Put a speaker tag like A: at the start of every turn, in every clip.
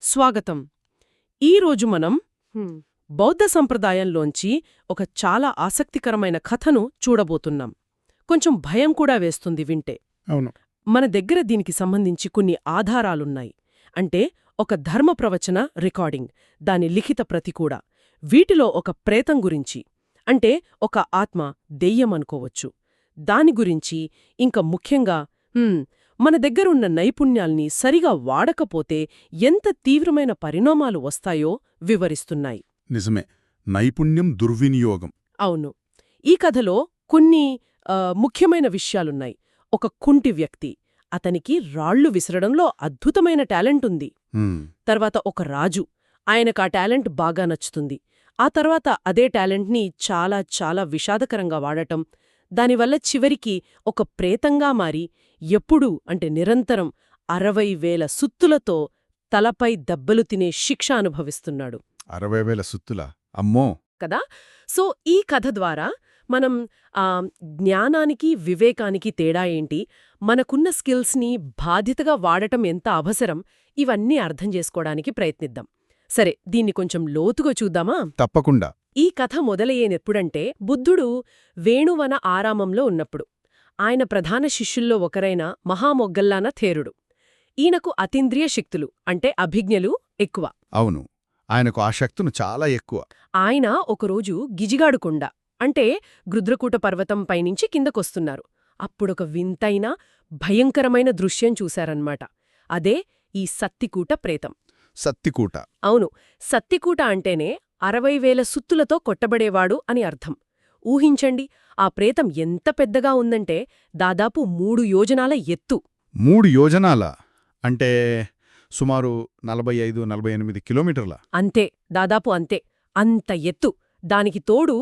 A: స్వాగతం. ఈరోజు మనం బౌద్ధ సంప్రదాయంలోంచి ఒక చాలా ఆసక్తికరమైన కథను చూడబోతున్నాం. కొంచెం భయం కూడా వేస్తుంది వింటే.
B: అవును.
A: మన దగ్గర దీనికి సంబంధించి కొన్ని ఆధారాలున్నాయి. అంటే ఒక ధర్మ ప్రవచన రికార్డింగ్, దాని లిఖిత ప్రతి కూడా. వీటిలో ఒక ప్రేతం గురించి, అంటే ఒక ఆత్మ, దెయ్యమనుకోవచ్చు, దాని గురించి, ఇంకా ముఖ్యంగా మన దగ్గరున్న నైపుణ్యాల్ని సరిగా వాడకపోతే ఎంత తీవ్రమైన పరిణామాలు వస్తాయో వివరిస్తున్నాయి.
B: నిజమే. నైపుణ్యం దుర్వినియోగం.
A: అవును. ఈ కథలో కొన్ని ముఖ్యమైన విషయాలున్నాయి. ఒక కుంటి వ్యక్తి, అతనికి రాళ్లు విసరడంలో అద్భుతమైన టాలెంట్ ఉంది. తర్వాత ఒక రాజు, ఆయనకా టాలెంట్ బాగా నచ్చుతుంది. ఆ తర్వాత అదే టాలెంట్ని చాలా చాలా విషాదకరంగా వాడటం, దానివల్ల చివరికి ఒక ప్రేతంగా మారి ఎప్పుడూ అంటే నిరంతరం 60,000 సుత్తులతో తలపై దెబ్బలు తినే శిక్ష అనుభవిస్తున్నాడు.
B: 60,000 సుత్తులా? అమ్మో!
A: కదా. సో ఈ కథ ద్వారా మనం జ్ఞానానికి వివేకానికి తేడా ఏంటి, మనకున్న స్కిల్స్ని బాధ్యతగా వాడటం ఎంత అవసరం, ఇవన్నీ అర్థం చేసుకోవడానికి ప్రయత్నిద్దాం. సరే, దీన్ని కొంచెం లోతుగా చూద్దామా?
B: తప్పకుండా.
A: ఈ కథ మొదలయ్యేనెప్పుడంటే బుద్ధుడు వేణువన ఆరామంలో ఉన్నప్పుడు. ఆయన ప్రధాన శిష్యుల్లో ఒకరైన మహామొగ్గల్లాన థేరుడు. ఈయనకు అతీంద్రియ శక్తులు అంటే అభిజ్ఞలు ఎక్కువ.
B: అవును, ఆయనకు ఆ శక్తును చాలా ఎక్కువ.
A: ఆయన ఒకరోజు గిజిగాడుకొండ అంటే గృధ్రకూట పర్వతం పైనుంచి కిందకొస్తున్నారు. అప్పుడొక వింతైన భయంకరమైన దృశ్యం చూశారన్మాట. అదే ఈ సత్తికూట ప్రేతం.
B: సత్తికూట?
A: అవును. సత్తికూట అంటేనే 60,000 సుత్తులతో కొట్టబడేవాడు అని అర్థం. ఊహించండి, ఆ ప్రేతం ఎంత పెద్దగా ఉందంటే దాదాపు 3 యోజనాల ఎత్తు.
B: 3 యోజనాల అంటే సుమారు 45-48 కిలోమీటర్ల?
A: అంతే, దాదాపు అంతే. అంత ఎత్తు. దానికి తోడు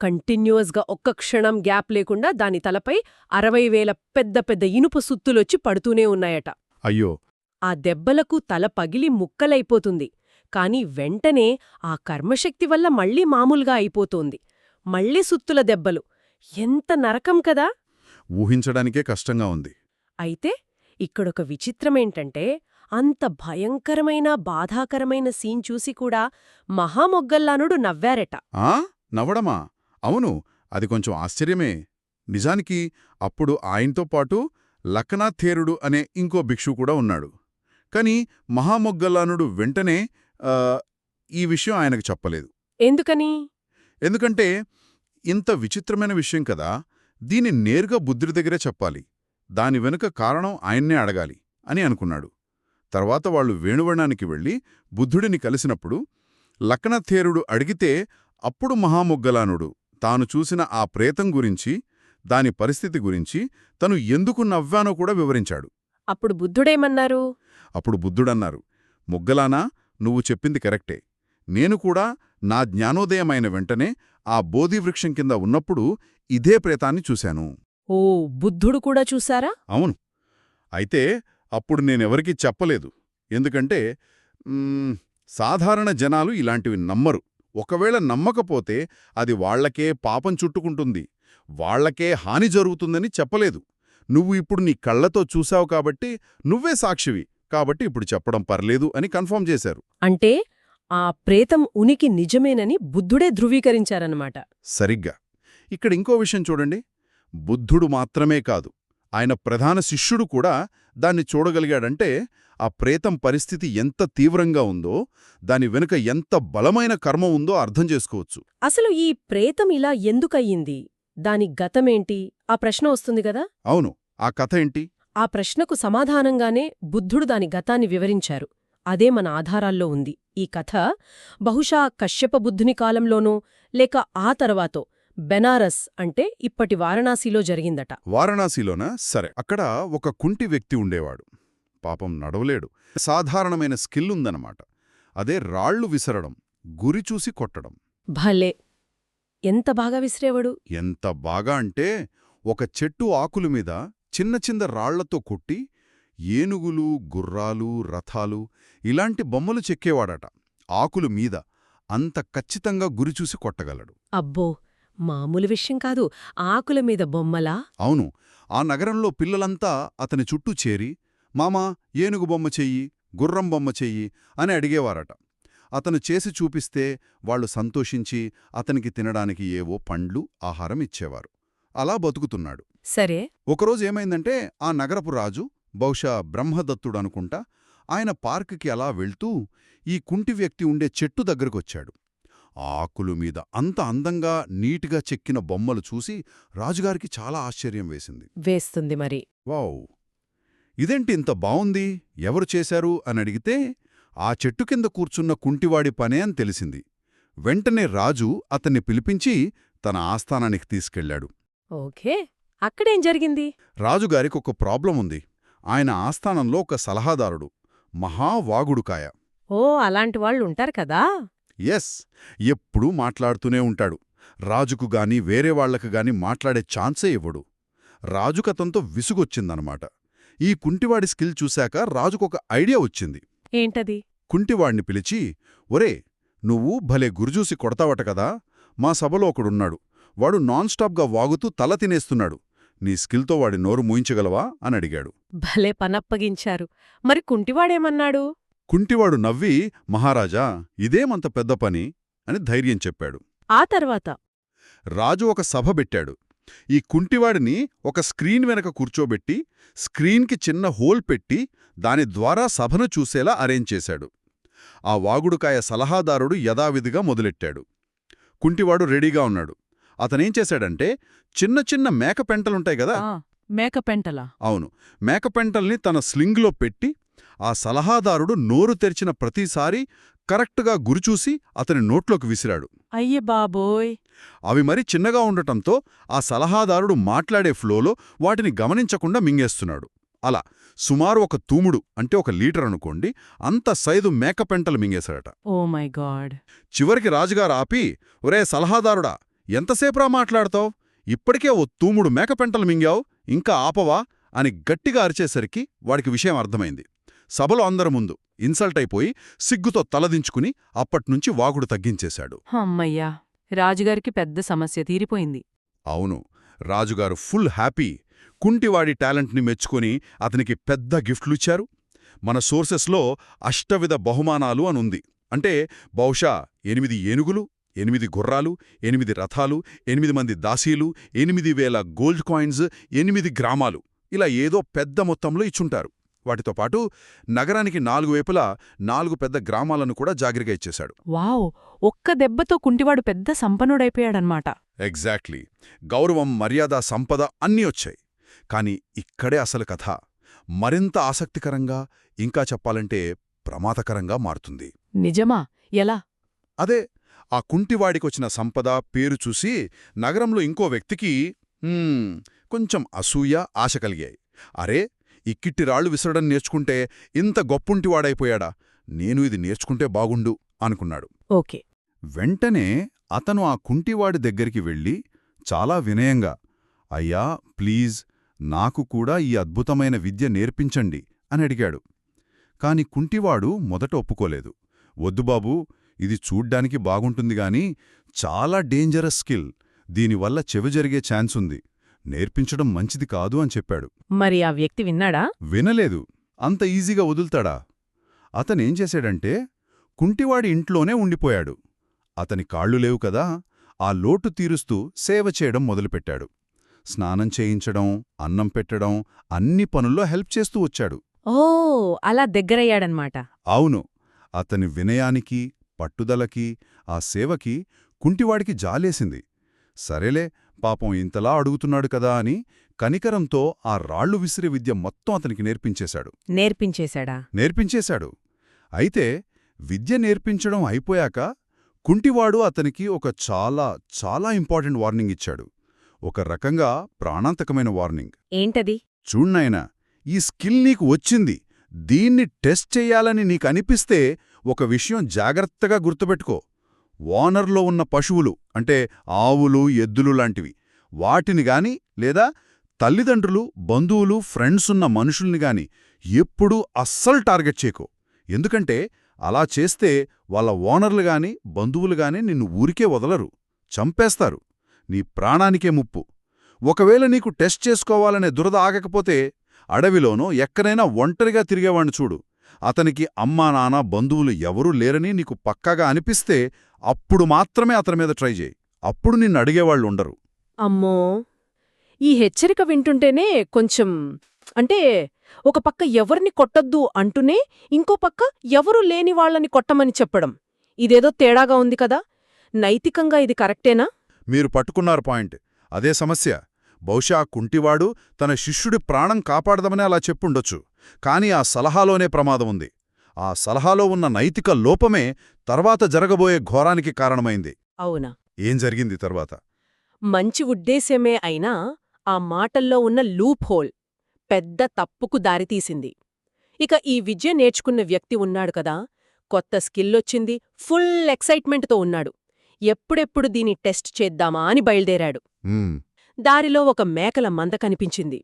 A: కంటిన్యూయస్గా ఒక్క క్షణం గ్యాప్ లేకుండా దాని తలపై 60,000 పెద్ద పెద్ద ఇనుప సుత్తులొచ్చి పడుతూనే ఉన్నాయట.
B: అయ్యో!
A: ఆ దెబ్బలకు తల పగిలి ముక్కలైపోతుంది. కాని వెంటనే ఆ కర్మశక్తి వల్ల మళ్లీ మామూలుగా అయిపోతోంది. మళ్లీ సుత్తుల దెబ్బలు. ఎంత నరకం కదా.
B: ఊహించడానికే కష్టంగా ఉంది.
A: అయితే ఇక్కడొక విచిత్రమేంటంటే అంత భయంకరమైన బాధాకరమైన సీన్ చూసి కూడా మహామొగ్గల్లానుడు నవ్వారట.
B: నవ్వడమా? అవును, అది కొంచెం ఆశ్చర్యమే. నిజానికి అప్పుడు ఆయనతో పాటు లక్నాథేరుడు అనే ఇంకో భిక్షు కూడా ఉన్నాడు. కాని మహామొగ్గల్లానుడు వెంటనే ఈ విషయం ఆయనకు చెప్పలేదు.
A: ఎందుకని?
B: ఎందుకంటే ఇంత విచిత్రమైన విషయం కదా, దీన్ని నేరుగా బుద్ధుడి దగ్గరే చెప్పాలి, దాని వెనుక కారణం ఆయన్నే అడగాలి అని అనుకున్నాడు. తర్వాత వాళ్లు వేణువనానికి వెళ్లి బుద్ధుడిని కలిసినప్పుడు లక్నథేరుడు అడిగితే అప్పుడు మహామొగ్గలానుడు తాను చూసిన ఆ ప్రేతం గురించి, దాని పరిస్థితి గురించి, తను ఎందుకు నవ్వానో కూడా వివరించాడు.
A: అప్పుడు బుద్ధుడేమన్నారు?
B: అప్పుడు బుద్ధుడన్నారు, మొగ్గలానా, నువ్వు చెప్పింది కరెక్టే. నేను కూడా నా జ్ఞానోదయమైన వెంటనే ఆ బోధివృక్షం కింద ఉన్నప్పుడు ఇదే ప్రేతాన్ని చూశాను.
A: ఓ, బుద్ధుడు కూడా చూశారా?
B: అవును. అయితే అప్పుడు నేనెవరికీ చెప్పలేదు. ఎందుకంటే సాధారణ జనాలు ఇలాంటివి నమ్మరు. ఒకవేళ నమ్మకపోతే అది వాళ్లకే పాపం చుట్టుకుంటుంది, వాళ్లకే హాని జరుగుతుందని చెప్పలేదు. నువ్వు ఇప్పుడు నీ కళ్లతో చూశావు కాబట్టి నువ్వే సాక్షివి, కాబట్టి ఇప్పుడు చెప్పడం పర్లేదు అని కన్ఫర్మ్ చేశారు.
A: అంటే ఆ ప్రేతం ఉనికి నిజమేనని బుద్ధుడే ధృవీకరించారన్నమాట.
B: సరిగ్గా. ఇక్కడ ఇంకో విషయం చూడండి. బుద్ధుడు మాత్రమే కాదు, ఆయన ప్రధాన శిష్యుడు కూడా దాన్ని చూడగలిగాడంటే ఆ ప్రేతం పరిస్థితి ఎంత తీవ్రంగా ఉందో, దాని వెనుక ఎంత బలమైన కర్మ ఉందో అర్థం చేసుకోవచ్చు.
A: అసలు ఈ ప్రేతం ఇలా ఎందుకయ్యింది, దాని గతమేంటి, ఆ ప్రశ్న వస్తుంది కదా.
B: అవును, ఆ కథ ఏంటి?
A: ఆ ప్రశ్నకు సమాధానంగానే బుద్ధుడు దాని గతాన్ని వివరించారు. అదే మన ఆధారాల్లో ఉంది. ఈ కథ బహుశా కశ్యప బుద్ధుని కాలంలోనో లేక ఆ తర్వాతో బెనారస్ అంటే ఇప్పటి వారణాసిలో జరిగిందట.
B: వారణాసిలోనా? సరే. అక్కడ ఒక కుంటి వ్యక్తి ఉండేవాడు. పాపం నడవలేడు. సాధారణమైన స్కిల్ ఉందన్నమాట. అదే రాళ్లు విసరడం, గురిచూసి కొట్టడం.
A: భలే! ఎంత బాగా విసిరేవాడు.
B: ఎంత బాగా అంటే ఒక చెట్టు ఆకులమీద చిన్న చిన్న రాళ్లతో కొట్టి ఏనుగులు, గుర్రాలు, రథాలు ఇలాంటి బొమ్మలు చెక్కేవాడట. ఆకులు మీద అంత ఖచ్చితంగా గురిచూసి కొట్టగలడు.
A: అబ్బో, మామూలు విషయం కాదు. ఆకుల మీద బొమ్మలా?
B: అవును. ఆ నగరంలో పిల్లలంతా అతని చుట్టూ చేరి, మామా ఏనుగు బొమ్మ చెయ్యి, గుర్రం బొమ్మ చెయ్యి అని అడిగేవారట. అతను చేసి చూపిస్తే వాళ్లు సంతోషించి అతనికి తినడానికి ఏవో పండ్లు ఆహారం ఇచ్చేవారు. అలా బతుకుతున్నాడు.
A: సరే.
B: ఒకరోజు ఏమైందంటే ఆ నగరపు రాజు, బహుశా బ్రహ్మదత్తుడనుకుంటా, ఆయన పార్కుకి అలా వెళ్తూ ఈ కుంటి వ్యక్తి ఉండే చెట్టు దగ్గరకొచ్చాడు. ఆకులు మీద అంత అందంగా నీట్గా చెక్కిన బొమ్మలు చూసి రాజుగారికి చాలా ఆశ్చర్యం
A: వేస్తుంది మరి.
B: వావ్, ఇదేంటి ఇంత బావుంది, ఎవరు చేశారు అని అడిగితే ఆ చెట్టు కింద కూర్చున్న కుంటివాడి పనే అని తెలిసింది. వెంటనే రాజు అతన్ని పిలిపించి తన ఆస్థానానికి తీసుకెళ్లాడు.
A: ఓకే, అక్కడేం జరిగింది?
B: రాజుగారికి ఒక ప్రాబ్లం ఉంది. ఆయన ఆస్థానంలో ఒక సలహాదారుడు, మహావాగుడుకాయ.
A: ఓ, అలాంటి వాళ్ళుంటారు కదా.
B: ఎస్, ఎప్పుడూ మాట్లాడుతూనే ఉంటాడు. రాజుకు గాని వేరే వాళ్లకు గాని మాట్లాడే ఛాన్సే ఇవ్వడు. రాజుకతంతో విసుగొచ్చిందనమాట. ఈ కుంటివాడి స్కిల్ చూశాక రాజుకొక ఐడియా వచ్చింది.
A: ఏంటది?
B: కుంటివాణ్ణి పిలిచి, ఒరే, నువ్వు భలే గురుజూసి కొడతావట కదా, మా సభలో ఒకడున్నాడు. వాడు నాన్ స్టాప్గా వాగుతూ తల తినేస్తున్నాడు. నీ స్కిల్తో వాడి నోరు మూయించగలవా అని అడిగాడు.
A: భలే పనప్పగించారు. మరి కుంటివాడేమన్నాడు?
B: కుంటివాడు నవ్వి, మహారాజా, ఇదేమంత పెద్ద పని అని ధైర్యం చెప్పాడు.
A: ఆ తర్వాత
B: రాజు ఒక సభ పెట్టాడు. ఈ కుంటివాడిని ఒక స్క్రీన్ వెనక కూర్చోబెట్టి, స్క్రీన్కి చిన్న హోల్ పెట్టి దాని ద్వారా సభను చూసేలా అరేంజ్ చేశాడు. ఆ వాగుడుకాయ సలహాదారుడు యథావిధిగా మొదలెట్టాడు. కుంటివాడు రెడీగా ఉన్నాడు. అతనేం చేశాడంటే, చిన్న చిన్న మేకపెంటలుంటాయి గదా.
A: మేకపెంటలా?
B: అవును, మేకపెంటల్ని తన స్లింగ్లో పెట్టి ఆ సలహాదారుడు నోరు తెరిచిన ప్రతిసారీ కరెక్ట్గా గురిచూసి అతని నోట్లోకి విసిరాడు.
A: అయ్యే బాబోయ్!
B: అవి మరీ చిన్నగా ఉండటంతో ఆ సలహాదారుడు మాట్లాడే ఫ్లోలో వాటిని గమనించకుండా మింగేస్తున్నాడు. అలా సుమారు ఒక తూముడు, అంటే 1 లీటర్ అనుకోండి, అంత సైజు మేకపెంటలు మింగేశాడట.
A: Oh my god!
B: చివరికి రాజుగారు ఆపి, ఒరే సలహాదారుడా, ఎంతసేపురా మాట్లాడతావు? ఇప్పటికే 1 తూముడు మేకపెంటలు మింగావు, ఇంకా ఆపవా అని గట్టిగా అరిచేసరికి వాడికి విషయం అర్థమైంది. సభలో అందరి ముందు ఇన్సల్ట్ అయిపోయి సిగ్గుతో తలదించుకుని అప్పట్నుంచి వాగుడు తగ్గించేశాడు.
A: అమ్మయ్యా, రాజుగారికి పెద్ద సమస్య తీరిపోయింది.
B: అవును, రాజుగారు ఫుల్ హ్యాపీ. కుంటివాడి టాలెంట్ని మెచ్చుకొని అతనికి పెద్ద గిఫ్ట్లుచ్చారు. మన సోర్సెస్లో అష్టవిధ బహుమానాలు అనుంది. అంటే బహుశా 8 ఏనుగులు, 8 గుర్రాలు, 8 రథాలు, 8 మంది దాసీలు, 8000 గోల్డ్ కాయిన్స్, 8 గ్రామాలు, ఇలా ఏదో పెద్ద మొత్తంలో ఇచ్చుంటారు. వాటితో పాటు నగరానికి 4 వైపులా 4 పెద్ద గ్రామాలను కూడా జాగిరిగా ఇచ్చేశాడు.
A: వావ్! ఒక్క దెబ్బతో కుంటివాడు పెద్ద సంపన్నుడైపోయాడన్మాట.
B: ఎగ్జాక్ట్లీ. గౌరవం, మర్యాద, సంపద అన్నీ వచ్చాయి. కాని ఇక్కడే అసలు కథ మరింత ఆసక్తికరంగా, ఇంకా చెప్పాలంటే ప్రమాదకరంగా మారుతుంది.
A: నిజమా? ఎలా?
B: అదే, ఆ కుంటివాడికొచ్చిన సంపద, పేరు చూసి నగరంలో ఇంకో వ్యక్తికి కొంచెం అసూయ, ఆశ కలిగాయి. అరే, ఇక్కిట్టి రాళ్లు విసరడం నేర్చుకుంటే ఇంత గొప్పుంటివాడైపోయాడా, నేను ఇది నేర్చుకుంటే బాగుండు అనుకున్నాడు.
A: ఓకే.
B: వెంటనే అతను ఆ కుంటివాడి దగ్గరికి వెళ్ళి చాలా వినయంగా, అయ్యా ప్లీజ్, నాకు కూడా ఈ అద్భుతమైన విద్య నేర్పించండి అని అడిగాడు. కాని కుంటివాడు మొదట ఒప్పుకోలేదు. వద్దు బాబూ, ఇది చూడ్డానికి బాగుంటుందిగాని చాలా డేంజరస్ స్కిల్, దీనివల్ల చెవి జరిగే ఛాన్సుంది, నేర్పించడం మంచిది కాదు అని చెప్పాడు.
A: మరి ఆ వ్యక్తి విన్నాడా?
B: వినలేదు. అంత ఈజీగా వదులుతాడా? అతనేం చేశాడంటే, కుంటివాడి ఇంట్లోనే ఉండిపోయాడు. అతని కాళ్ళు లేవు కదా, ఆ లోటు తీరుస్తూ సేవ చేయడం మొదలుపెట్టాడు. స్నానం చేయించడం, అన్నం పెట్టడం, అన్ని పనుల్లో హెల్ప్ చేస్తూ వచ్చాడు.
A: ఓ, అలా దగ్గరయ్యాడన్మాట.
B: అవును. అతని వినయానికి, పట్టుదలకి, ఆ సేవకి కుంటివాడికి జాలేసింది. సరేలే, పాపం ఇంతలా అడుగుతున్నాడు కదా అని కనికరంతో ఆ రాళ్లు విసిరే విద్య మొత్తం అతనికి నేర్పించేశాడు. నేర్పించేశాడు. అయితే విద్య నేర్పించడం అయిపోయాక కుంటివాడు అతనికి ఒక చాలా చాలా ఇంపార్టెంట్ వార్నింగ్ ఇచ్చాడు. ఒక రకంగా ప్రాణాంతకమైన వార్నింగ్.
A: ఏంటది?
B: చూడ్నాయనా, ఈ స్కిల్ నీకు వచ్చింది, దీన్ని టెస్ట్ చెయ్యాలని నీకనిపిస్తే ఒక విషయం జాగ్రత్తగా గుర్తుపెట్టుకో. వానర్లో ఉన్న పశువులు, అంటే ఆవులు, ఎద్దులు లాంటివి, వాటిని గాని లేదా తల్లిదండ్రులు, బంధువులు, ఫ్రెండ్స్ ఉన్న మనుషుల్ని గాని ఎప్పుడూ అస్సలు టార్గెట్ చేయకో. ఎందుకంటే అలా చేస్తే వాళ్ళ ఓనర్లు గాని, బంధువులు గాని నిన్ను ఊరికే వదలరు, చంపేస్తారు. నీ ప్రాణానికే ముప్పు. ఒకవేళ నీకు టెస్ట్ చేసుకోవాలనే దురద ఆగకపోతే అడవిలోనో ఎక్కడైనా ఒంటరిగా తిరిగేవాణ్ణి చూడు. అతనికి అమ్మా నాన్న బంధువులు ఎవరూ లేరని నీకు పక్కాగా అనిపిస్తే అప్పుడు మాత్రమే అతని మీద ట్రై చేయి. అప్పుడు నిన్ను అడిగేవాళ్లుండరు.
A: అమ్మో, ఈ హెచ్చరిక వింటుంటేనే కొంచెం అంటే ఒక పక్క ఎవరిని కొట్టొద్దు అంటూనే ఇంకో పక్క ఎవరూ లేని వాళ్ళని కొట్టమని చెప్పడం, ఇదేదో తేడాగా ఉంది కదా. నైతికంగా ఇది కరెక్టేనా?
B: మీరు పట్టుకున్నారు పాయింట్. అదే సమస్య. బహుశా కుంటివాడు తన శిష్యుడి ప్రాణం కాపాడదామని అలా చెప్పుండొచ్చు. కాని ఆ సలహాలోనే ప్రమాదం ఉంది. ఆ సలహాలో ఉన్న నైతిక లోపమే తర్వాత జరగబోయే ఘోరానికి కారణమైంది.
A: అవునా?
B: ఏం జరిగింది తర్వాత?
A: మంచి ఉద్దేశ్యమే అయినా ఆ మాటల్లో ఉన్న లూప్ హోల్ పెద్ద తప్పుకు దారితీసింది. ఇక ఈ విద్య నేర్చుకున్న వ్యక్తి ఉన్నాడు కదా, కొత్త స్కిల్లొచ్చింది, ఫుల్ ఎక్సైట్మెంట్తో ఉన్నాడు. ఎప్పుడెప్పుడు దీని టెస్ట్ చేద్దామా అని బయల్దేరాడు. దారిలో ఒక మేకల మంద కనిపించింది.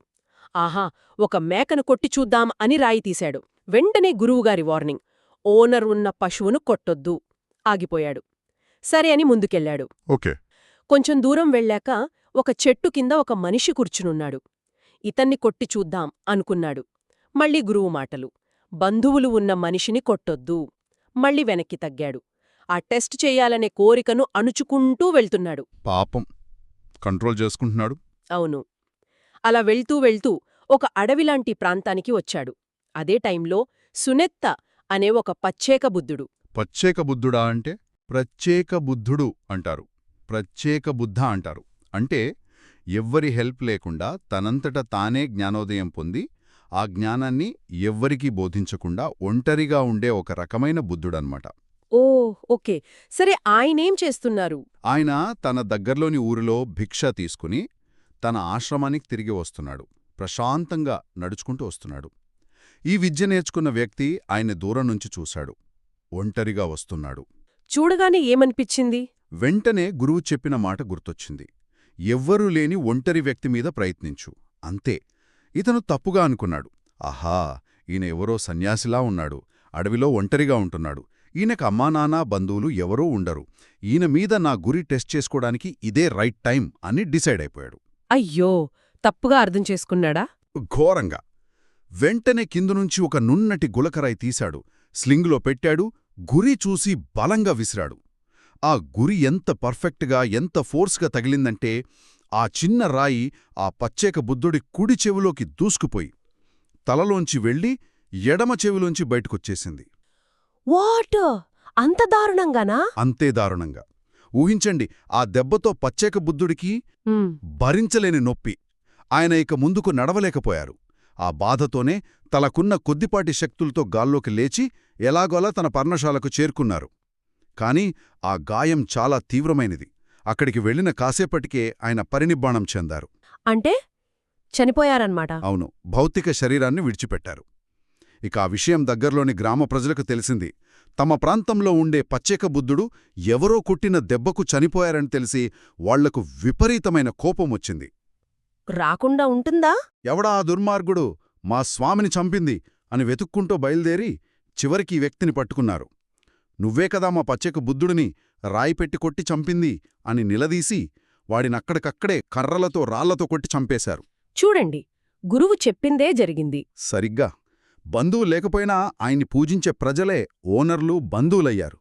A: ఆహా, ఒక మేకను కొట్టి చూద్దాం అని రాయి తీశాడు. వెంటనే గురువుగారి వార్నింగ్, ఓనర్ ఉన్న పశువును కొట్టొద్దు. ఆగిపోయాడు. సరే అని ముందుకెళ్లాడు.
B: ఓకే.
A: కొంచెం దూరం వెళ్ళాక ఒక చెట్టు కింద ఒక మనిషి కూర్చునున్నాడు. ఇతన్ని కొట్టి చూద్దాం అనుకున్నాడు. మళ్ళీ గురువు మాటలు, బంధువులు ఉన్న మనిషిని కొట్టొద్దు. మళ్ళీ వెనక్కి తగ్గాడు. ఆ టెస్ట్ చెయ్యాలనే కోరికను అణుచుకుంటూ వెళ్తున్నాడు.
B: పాపం, కంట్రోల్ చేసుకుంటున్నాడు.
A: అవును. అలా వెళ్తూ వెళ్తూ ఒక అడవిలాంటి ప్రాంతానికి వచ్చాడు. అదే టైంలో సునెత్త అనే ఒక పచ్చేక బుద్ధుడు.
B: పచ్చేక బుద్ధుడా అంటే? ప్రత్యేక బుద్ధుడు అంటారు. ప్రత్యేక బుద్ధ అంటారు. అంటే ఎవ్వరి హెల్ప్ లేకుండా తనంతట తానే జ్ఞానోదయం పొంది ఆ జ్ఞానాన్ని ఎవ్వరికీ బోధించకుండా ఒంటరిగా ఉండే ఒక రకమైన బుద్ధుడన్మాట.
A: ఓ, ఓకే. సరే, ఆయనేం చేస్తున్నారు?
B: ఆయన తన దగ్గర్లోని ఊరిలో భిక్ష తీసుకుని తన ఆశ్రమానికి తిరిగి వస్తున్నాడు. ప్రశాంతంగా నడుచుకుంటూ వస్తున్నాడు. ఈ విద్య నేర్చుకున్న వ్యక్తి ఆయన్ని దూరం నుంచి చూశాడు. ఒంటరిగా వస్తున్నాడు.
A: చూడగానే ఏమనిపించింది?
B: వెంటనే గురువు చెప్పిన మాట గుర్తొచ్చింది. ఎవ్వరూ లేని ఒంటరి వ్యక్తి మీద ప్రయత్నించు. అంతే. ఇతను తప్పుగా అనుకున్నాడు. ఆహా, ఈయన ఎవరో సన్యాసిలా ఉన్నాడు, అడవిలో ఒంటరిగా ఉంటున్నాడు, ఈయనకు అమ్మానాన్న బంధువులు ఎవరూ ఉండరు, ఈయన మీద నా గురి టెస్ట్ చేసుకోవడానికి ఇదే రైట్ టైం అని డిసైడ్ అయిపోయాడు.
A: అయ్యో, తప్పుగా అర్థం చేసుకున్నాడా?
B: ఘోరంగా. వెంటనే కిందునుంచి ఒక నున్నటి గులకరాయి తీశాడు, స్లింగులో పెట్టాడు, గురి చూసి బలంగా విసిరాడు. ఆ గురి ఎంత పర్ఫెక్ట్గా, ఎంత ఫోర్స్గా తగిలిందంటే ఆ చిన్న రాయి ఆ పచ్చేక బుద్ధుడి కుడి చెవిలోకి దూసుకుపోయి తలలోంచి వెళ్ళి ఎడమ చెవిలోంచి బయటకొచ్చేసింది.
A: వాట్! అంత దారుణంగానా?
B: అంతే దారుణంగా. ఊహించండి, ఆ దెబ్బతో పచ్చేక బుద్ధుడికి భరించలేని నొప్పి. ఆయన ఇక ముందుకు నడవలేకపోయారు. ఆ బాధతోనే తలకున్న కొద్దిపాటి శక్తులతో గాల్లోకి లేచి ఎలాగోలా తన పర్ణశాలకు చేరుకున్నారు. కాని ఆ గాయం చాలా తీవ్రమైనది. అక్కడికి వెళ్లిన కాసేపటికే ఆయన పరినిబ్బాణం చెందారు.
A: అంటే చనిపోయారన్నమాట?
B: అవును, భౌతిక శరీరాన్ని విడిచిపెట్టారు. ఇక ఆ విషయం దగ్గర్లోని గ్రామ ప్రజలకు తెలిసింది. తమ ప్రాంతంలో ఉండే పచ్చేక బుద్ధుడు ఎవరో కొట్టిన దెబ్బకు చనిపోయారని తెలిసి వాళ్లకు విపరీతమైన కోపం వచ్చింది.
A: రాకుండా ఉంటుందా?
B: ఎవడా ఆ దుర్మార్గుడు మా స్వామిని చంపింది అని వెతుక్కుంటూ బయల్దేరి చివరికి ఈ వ్యక్తిని పట్టుకున్నారు. నువ్వే కదా మా పచ్చేక బుద్ధుడిని రాయిపెట్టి కొట్టి చంపింది అని నిలదీసి వాడినక్కడికక్కడే కర్రలతో రాళ్లతో కొట్టి చంపేశారు.
A: చూడండి, గురువు చెప్పిందే జరిగింది.
B: సరిగ్గా. బంధువు లేకపోయినా ఆయన్ని పూజించే ప్రజలే ఓనర్లు, బంధువులయ్యారు.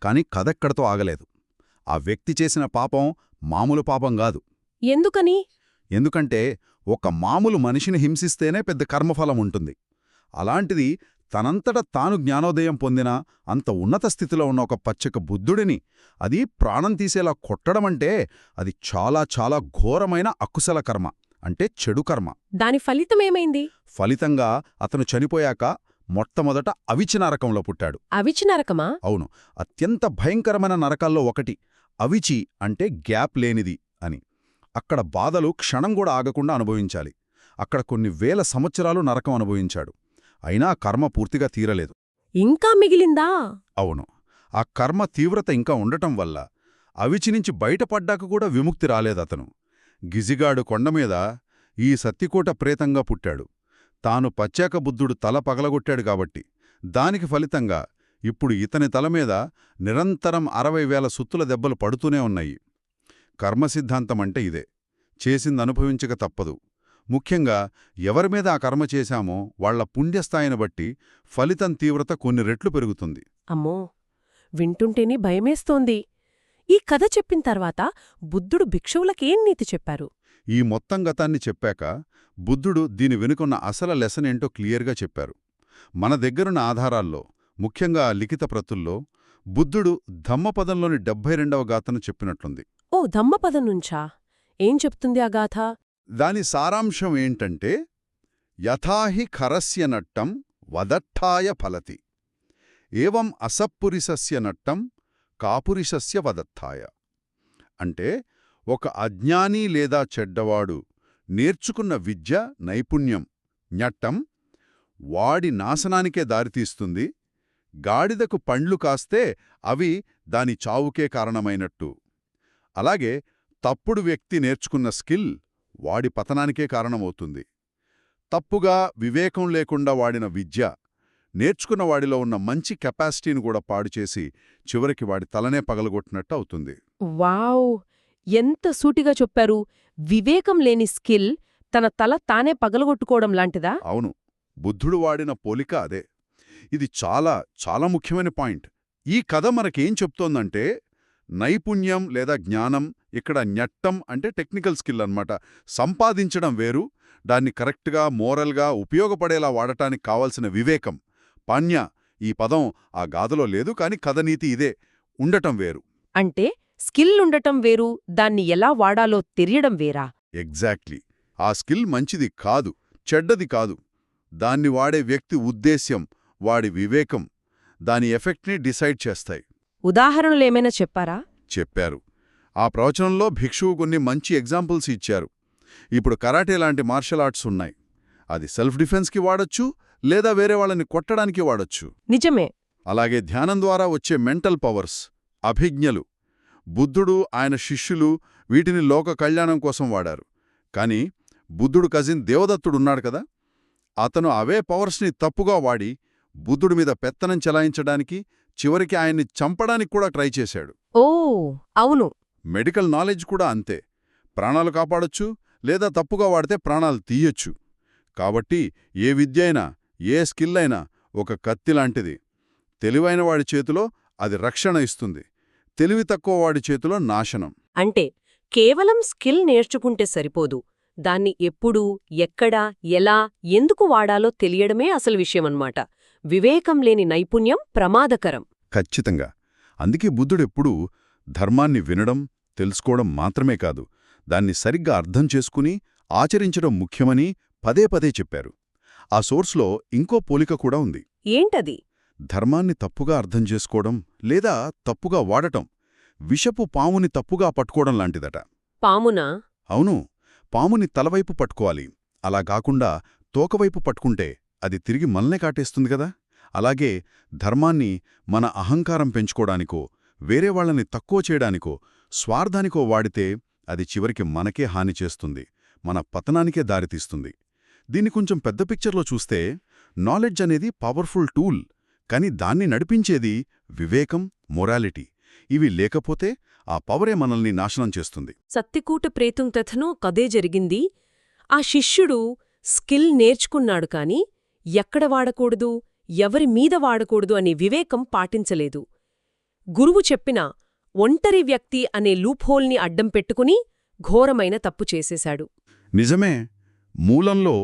B: కాని కథెక్కడతో ఆగలేదు. ఆ వ్యక్తి చేసిన పాపం మామూలు పాపం గాదు.
A: ఎందుకని?
B: ఎందుకంటే ఒక మామూలు మనిషిని హింసిస్తేనే పెద్ద కర్మఫలం ఉంటుంది. అలాంటిది తనంతట తాను జ్ఞానోదయం పొందిన అంత ఉన్నత స్థితిలో ఉన్న ఒక పచ్చేక బుద్ధుడిని అది ప్రాణం తీసేలా కొట్టడమంటే అది చాలా చాలా ఘోరమైన అకుశల కర్మ, అంటే చెడు కర్మ.
A: దాని ఫలితమేమైంది?
B: ఫలితంగా అతను చనిపోయాక మొట్టమొదట అవిచి నరకంలో పుట్టాడు.
A: అవిచి నరకమా?
B: అవును, అత్యంత భయంకరమైన నరకాల్లో ఒకటి. అవిచి అంటే గ్యాప్ లేనిది అని. అక్కడ బాధలు క్షణం కూడా ఆగకుండా అనుభవించాలి. అక్కడ కొన్ని వేల సంవత్సరాలు నరకం అనుభవించాడు. అయినా కర్మ పూర్తిగా తీరలేదు.
A: ఇంకా మిగిలిందా?
B: అవును, ఆ కర్మ తీవ్రత ఇంకా ఉండటం వల్ల అవిచినుంచి బయటపడ్డాక కూడా విముక్తి రాలేదతను. గిజిగాడు కొండమీద ఈ సత్తికోట ప్రేతంగా పుట్టాడు. తాను పచ్చేక బుద్ధుడు తల పగలగొట్టాడు కాబట్టి దానికి ఫలితంగా ఇప్పుడు ఇతని తలమీద నిరంతరం 60,000 సుత్తుల దెబ్బలు పడుతూనే ఉన్నాయి. కర్మసిద్ధాంతమంటే ఇదే. చేసిందనుభవించక తప్పదు. ముఖ్యంగా ఎవరిమీద ఆ కర్మ చేశామో వాళ్ల పుణ్యస్థాయిని బట్టి ఫలితం తీవ్రత కొన్ని రెట్లు పెరుగుతుంది.
A: అమ్మో, వింటుంటేనే భయమేస్తోంది. ఈ కథ చెప్పిన తర్వాత బుద్ధుడు భిక్షువులకేం నీతి చెప్పారు?
B: ఈ మొత్తం గతాన్ని చెప్పాక బుద్ధుడు దీని వెనుకున్న అసలు లెసనేంటో క్లియర్గా చెప్పారు. మన దగ్గరున్న ఆధారాల్లో, ముఖ్యంగా లిఖిత ప్రతుల్లో బుద్ధుడు ధమ్మపదంలోని 72వ గాథను చెప్పినట్లుంది.
A: ఓ, ధమ్మపదం నుంచా? ఏం చెప్తుంది ఆ గాథ?
B: దాని సారాంశం ఏంటంటే, యథాహి ఖరస్య నట్టం వదట్టాయ ఫలతి, ఏవం అసప్పురిసస్య నట్టం కాపురిసస్య వదత్తాయ. అంటే ఒక అజ్ఞాని లేదా చెడ్డవాడు నేర్చుకున్న విద్య, నైపుణ్యం, ఞట్టం వాడి నాశనానికే దారితీస్తుంది. గాడిదకు పండ్లు కాస్తే అవి దాని చావుకే కారణమైనట్టు. అలాగే తప్పుడు వ్యక్తి నేర్చుకున్న స్కిల్ వాడి పతనానికే కారణమవుతుంది. తప్పుగా వివేకం లేకుండా వాడిన విద్య నేర్చుకున్న వాడిలో ఉన్న మంచి కెపాసిటీని కూడా పాడుచేసి చివరికి వాడి తలనే పగలగొట్టినట్టు అవుతుంది.
A: వావ్! ఎంత సూటిగా చెప్పారు. వివేకం లేని స్కిల్ తన తల తానే పగలగొట్టుకోవడం లాంటిదా?
B: అవును, బుద్ధుడు వాడిన పోలిక అదే. ఇది చాలా చాలా ముఖ్యమైన పాయింట్. ఈ కథ మనకేం చెప్తోందంటే, నైపుణ్యం లేదా జ్ఞానం, ఇక్కడ ఞట్టం అంటే టెక్నికల్ స్కిల్ అన్నమాట, సంపాదించడం వేరు, దాన్ని కరెక్ట్గా మోరల్గా ఉపయోగపడేలా వాడటానికి కావాల్సిన వివేకం, పాణ్య, ఈ పదం ఆ గాథలో లేదు, కాని కథనీతి ఇదే, ఉండటం వేరు.
A: అంటే స్కిల్ ఉండటం వేరు, దాన్ని ఎలా వాడాలో తెలియడం వేరా?
B: ఎగ్జాక్ట్లీ. ఆ స్కిల్ మంచిది కాదు, చెడ్డది కాదు. దాన్ని వాడే వ్యక్తి ఉద్దేశ్యం, వాడి వివేకం దాని ఎఫెక్ట్ని డిసైడ్ చేస్తాయి.
A: ఉదాహరణలేమైనా చెప్పారా?
B: చెప్పారు. ఆ ప్రవచనంలో భిక్షువు కొన్ని మంచి ఎగ్జాంపుల్స్ ఇచ్చారు. ఇప్పుడు కరాటే లాంటి మార్షల్ ఆర్ట్స్ ఉన్నాయి. అది సెల్ఫ్ డిఫెన్స్కి వాడొచ్చు, లేదా వేరే వాళ్ళని కొట్టడానికి వాడొచ్చు.
A: నిజమే.
B: అలాగే ధ్యానం ద్వారా వచ్చే మెంటల్ పవర్స్, అభిజ్ఞలు, బుద్ధుడు ఆయన శిష్యులు వీటిని లోక కళ్యాణం కోసం వాడారు. కాని బుద్ధుడు కజిన్ దేవదత్తుడున్నాడు కదా, అతను అవే పవర్స్ని తప్పుగా వాడి బుద్ధుడి మీద పెత్తనం చెలాయించడానికి, చివరికి ఆయన్ని చంపడానికి కూడా ట్రై చేశాడు.
A: ఓ అవును.
B: మెడికల్ నాలెడ్జ్ కూడా అంతే. ప్రాణాలు కాపాడొచ్చు, లేదా తప్పుగా వాడితే ప్రాణాలు తీయొచ్చు. కాబట్టి ఏ విద్య అయినా, ఏ స్కిల్ అయినా ఒక కత్తిలాంటిది. తెలివైన వాడి చేతిలో అది రక్షణ ఇస్తుంది, తెలివి తక్కువ వాడి చేతిలో నాశనం.
A: అంటే కేవలం స్కిల్ నేర్చుకుంటే సరిపోదు, దాన్ని ఎప్పుడు, ఎక్కడ, ఎలా, ఎందుకు వాడాలో తెలియడమే అసలు విషయమన్నమాట. వివేకం లేని నైపుణ్యం ప్రమాదకరం.
B: ఖచ్చితంగా. అందుకే బుద్ధుడెప్పుడూ ధర్మాన్ని వినడం, తెలుసుకోవడం మాత్రమే కాదు, దాన్ని సరిగ్గా అర్థం చేసుకుని ఆచరించడం ముఖ్యమని పదే పదే చెప్పారు. ఆ సోర్స్లో ఇంకో పోలిక కూడా ఉంది.
A: ఏంటది?
B: ధర్మాన్ని తప్పుగా అర్థం చేసుకోవడం లేదా తప్పుగా వాడటం విషపు పాముని తప్పుగా పట్టుకోవడం లాంటిదట.
A: పామునా?
B: అవును, పాముని తలవైపు పట్టుకోవాలి, అలా కాకుండా తోకవైపు పట్టుకుంటే అది తిరిగి మనల్నే కాటేస్తుంది కదా. అలాగే ధర్మాన్ని మన అహంకారం పెంచుకోడానికో, వేరే వాళ్ళని తక్కువ చేయడానికో, స్వార్థానికో వాడితే అది చివరికి మనకే హాని చేస్తుంది, మన పతనానికే దారితీస్తుంది. దీన్ని కొంచెం పెద్ద పిక్చర్లో చూస్తే నాలెడ్జ్ అనేది పవర్ఫుల్ టూల్, కాని దాన్ని నడిపించేది వివేకం, మొరాలిటీ. ఇవి లేకపోతే ఆ పవరే మనల్ని నాశనం చేస్తుంది.
A: సత్తికూట ప్రేతం కథను కదే జరిగింది. ఆ శిష్యుడు స్కిల్ నేర్చుకున్నాడు కాని ఎక్కడ వాడకూడదు, ఎవరి మీద వాడకూడదు అనే వివేకం పాటించలేదు. గురువు చెప్పిన ఒంటరి వ్యక్తి అనే లూప్హోల్ని అడ్డం పెట్టుకుని ఘోరమైన తప్పు చేసేశాడు.
B: నిజమే. మూలంలో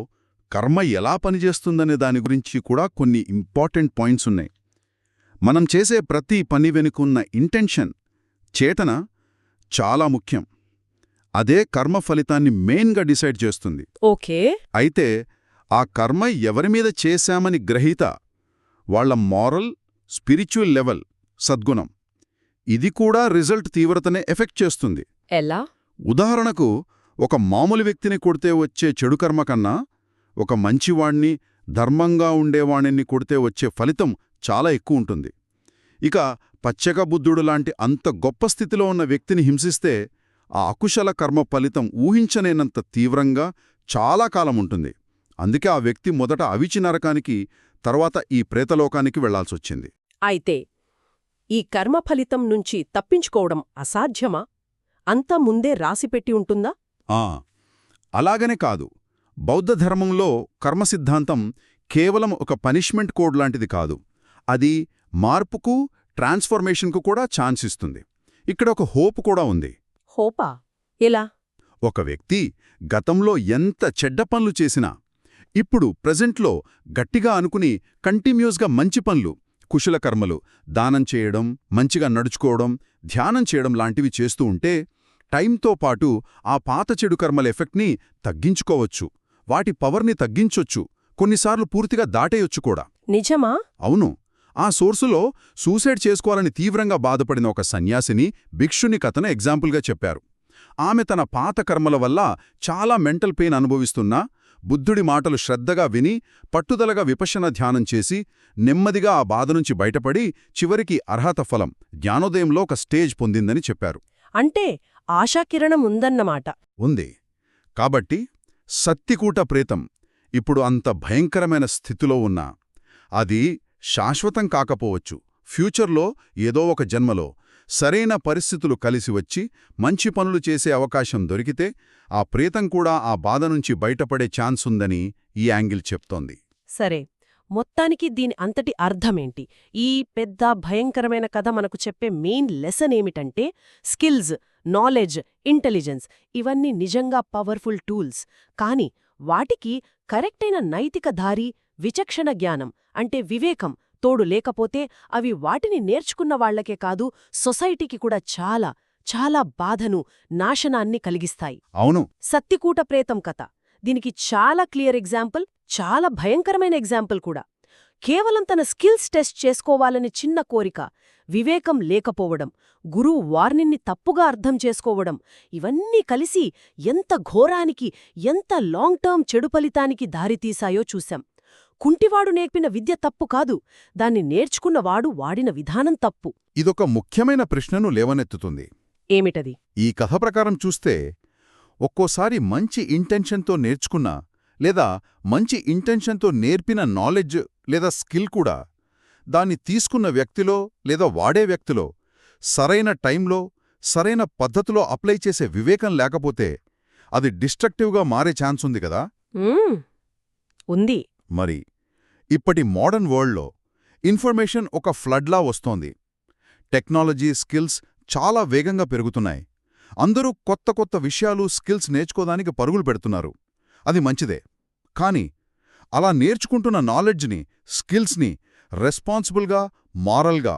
B: కర్మ ఎలా పనిచేస్తుందనే దాని గురించి కూడా కొన్ని ఇంపార్టెంట్ పాయింట్స్ ఉన్నాయి. మనం చేసే ప్రతి పని వెనుకున్న ఇంటెన్షన్, చేతన చాలా ముఖ్యం. అదే కర్మ ఫలితాన్ని మెయిన్గా డిసైడ్ చేస్తుంది.
A: ఓకే.
B: అయితే ఆ కర్మ ఎవరిమీద చేశామని గ్రహీత, వాళ్ల మారల్, స్పిరిచువల్ లెవెల్, సద్గుణం, ఇది కూడా రిజల్ట్ తీవ్రతనే ఎఫెక్ట్ చేస్తుంది.
A: ఎలా?
B: ఉదాహరణకు, ఒక మామూలు వ్యక్తిని కొడితే వచ్చే చెడు కర్మ కన్నా ఒక మంచివాణ్ణి, ధర్మంగా ఉండేవాణ్ణి కొడితే వచ్చే ఫలితం చాలా ఎక్కువ ఉంటుంది. ఇక పచ్చక బుద్ధుడు లాంటి అంత గొప్ప స్థితిలో ఉన్న వ్యక్తిని హింసిస్తే ఆ అకుశల కర్మ ఫలితం ఊహించలేనంత తీవ్రంగా చాలా కాలం ఉంటుంది. అందుకే ఆ వ్యక్తి మొదట అవిచి నరకానికి, తర్వాత ఈ ప్రేతలోకానికి వెళ్లాల్సొచ్చింది.
A: అయితే ఈ కర్మ ఫలితం నుంచి తప్పించుకోవడం అసాధ్యమా? అంతా ముందే రాసిపెట్టి ఉంటుందా?
B: అలాగనే కాదు. బౌద్ధ ధర్మంలో కర్మ సిద్ధాంతం కేవలం ఒక పనిష్మెంట్ కోడ్ లాంటిది కాదు. అది మార్పుకు, ట్రాన్స్ఫర్మేషన్కు కూడా ఛాన్స్ ఇస్తుంది. ఇక్కడ ఒక హోప్ కూడా ఉంది.
A: హోపా? ఎలా?
B: ఒక వ్యక్తి గతంలో ఎంత చెడ్డ పనులు చేసినా ఇప్పుడు ప్రెజెంట్లో గట్టిగా అనుకుని కంటిన్యూస్గా మంచి పనులు, కుశల కర్మలు, దానం చేయడం, మంచిగా నడుచుకోవడం, ధ్యానం చేయడం లాంటివి చేస్తూ ఉంటే టైంతో పాటు ఆ పాత చెడు కర్మల ఎఫెక్ట్ని తగ్గించుకోవచ్చు, వాటి పవర్ని తగ్గించొచ్చు, కొన్నిసార్లు పూర్తిగా దాటేయొచ్చు కూడా.
A: నిజమా?
B: అవును. ఆ సోర్సులో సూసైడ్ చేసుకోవాలని తీవ్రంగా బాధపడిన ఒక సన్యాసిని భిక్షుని కథను ఎగ్జాంపుల్గా చెప్పారు. ఆమె తన పాత కర్మల వల్ల చాలా మెంటల్ పెయిన్ అనుభవిస్తున్నా బుద్ధుడి మాటలు శ్రద్ధగా విని పట్టుదలగా విపశ్యన ధ్యానం చేసి నెమ్మదిగా ఆ బాధ నుంచి బయటపడి చివరికి అర్హత ఫలం, జ్ఞానోదయంలో ఒక స్టేజ్ పొందిందని చెప్పారు.
A: అంటే ఆశాకిరణం ఉందన్నమాట.
B: ఉంది. కాబట్టి సత్తికూట ప్రేతం ఇప్పుడు అంత భయంకరమైన స్థితిలో ఉన్నా అది శాశ్వతం కాకపోవచ్చు. ఫ్యూచర్లో ఏదో ఒక జన్మలో సరైన పరిస్థితులు కలిసి వచ్చి మంచి పనులు చేసే అవకాశం దొరికితే ఆ ప్రేతం కూడా ఆ బాధ నుంచి బయటపడే ఛాన్స్ ఉందని ఈ యాంగిల్ చెప్తోంది.
A: సరే, మొత్తానికి దీని అంతటి అర్థమేంటి? ఈ పెద్ద భయంకరమైన కథ మనకు చెప్పే మెయిన్ లెసన్ ఏమిటంటే స్కిల్స్, నాలెడ్జ్, ఇంటెలిజెన్స్ ఇవన్నీ నిజంగా పవర్ఫుల్ టూల్స్. కానీ వాటికి కరెక్టైన నైతిక దారి, విచక్షణ జ్ఞానం అంటే వివేకం తోడు లేకపోతే అవి వాటిని నేర్చుకున్న వాళ్లకే కాదు, సొసైటీకి కూడా చాలా చాలా బాధను, నాశనాన్ని కలిగిస్తాయి.
B: అవును.
A: సత్తికూట ప్రేతం కథ దీనికి చాలా క్లియర్ ఎగ్జాంపుల్, చాలా భయంకరమైన ఎగ్జాంపుల్ కూడా. కేవలం తన స్కిల్స్ టెస్ట్ చేసుకోవాలని చిన్న కోరిక, వివేకం లేకపోవడం, గురువు వార్నింగ్ని తప్పుగా అర్థం చేసుకోవడం, ఇవన్నీ కలిసి ఎంత ఘోరానికి, ఎంత లాంగ్ టర్మ్ చెడు ఫలితానికి దారితీశాయో చూశాం. కుంటివాడు నేర్పిన విద్య తప్పు కాదు, దాన్ని నేర్చుకున్నవాడు వాడిన విధానం తప్పు.
B: ఇదొక ముఖ్యమైన ప్రశ్నను లేవనెత్తుతుంది.
A: ఏమిటది?
B: ఈ కథ ప్రకారం చూస్తే ఒక్కోసారి మంచి ఇంటెన్షన్తో నేర్చుకున్న లేదా మంచి ఇంటెన్షన్తో నేర్పిన నాలెడ్జ్ లేదా స్కిల్ కూడా దాన్ని తీసుకున్న వ్యక్తిలో లేదా వాడే వ్యక్తిలో సరైన టైంలో, సరైన పద్ధతిలో అప్లై చేసే వివేకం లేకపోతే అది డిస్ట్రక్టివ్గా మారే ఛాన్స్ ఉంది కదా.
A: ఉంది.
B: మరి ఇప్పటి మోడర్న్ వరల్డ్లో ఇన్ఫర్మేషన్ ఒక ఫ్లడ్లా వస్తోంది. టెక్నాలజీ, స్కిల్స్ చాలా వేగంగా పెరుగుతున్నాయి. అందరూ కొత్త కొత్త విషయాలు, స్కిల్స్ నేర్చుకోదానికి పరుగులు పెడుతున్నారు. అది మంచిదే. కానీ అలా నేర్చుకుంటున్న నాలెడ్జ్ని, స్కిల్స్ని రెస్పాన్సిబుల్గా, మారల్గా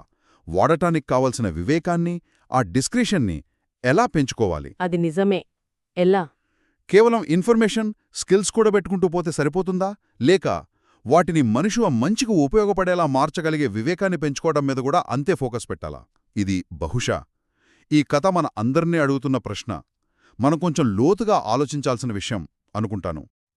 B: వాడటానికి కావలసిన వివేకాన్ని, ఆ డిస్క్రిషన్ని ఎలా పెంచుకోవాలి?
A: అది నిజమే. ఎలా?
B: కేవలం ఇన్ఫర్మేషన్, స్కిల్స్ కూడా పెట్టుకుంటూ పోతే సరిపోతుందా? లేక వాటిని మనిషి మంచికి ఉపయోగపడేలా మార్చగలిగే వివేకాన్ని పెంచుకోవడం మీద కూడా అంతే ఫోకస్ పెట్టాలా? ఇది బహుశా ఈ కథ మన అందర్నీ అడుగుతున్న ప్రశ్న. మనం కొంచెం లోతుగా ఆలోచించాల్సిన విషయం అనుకుంటాను.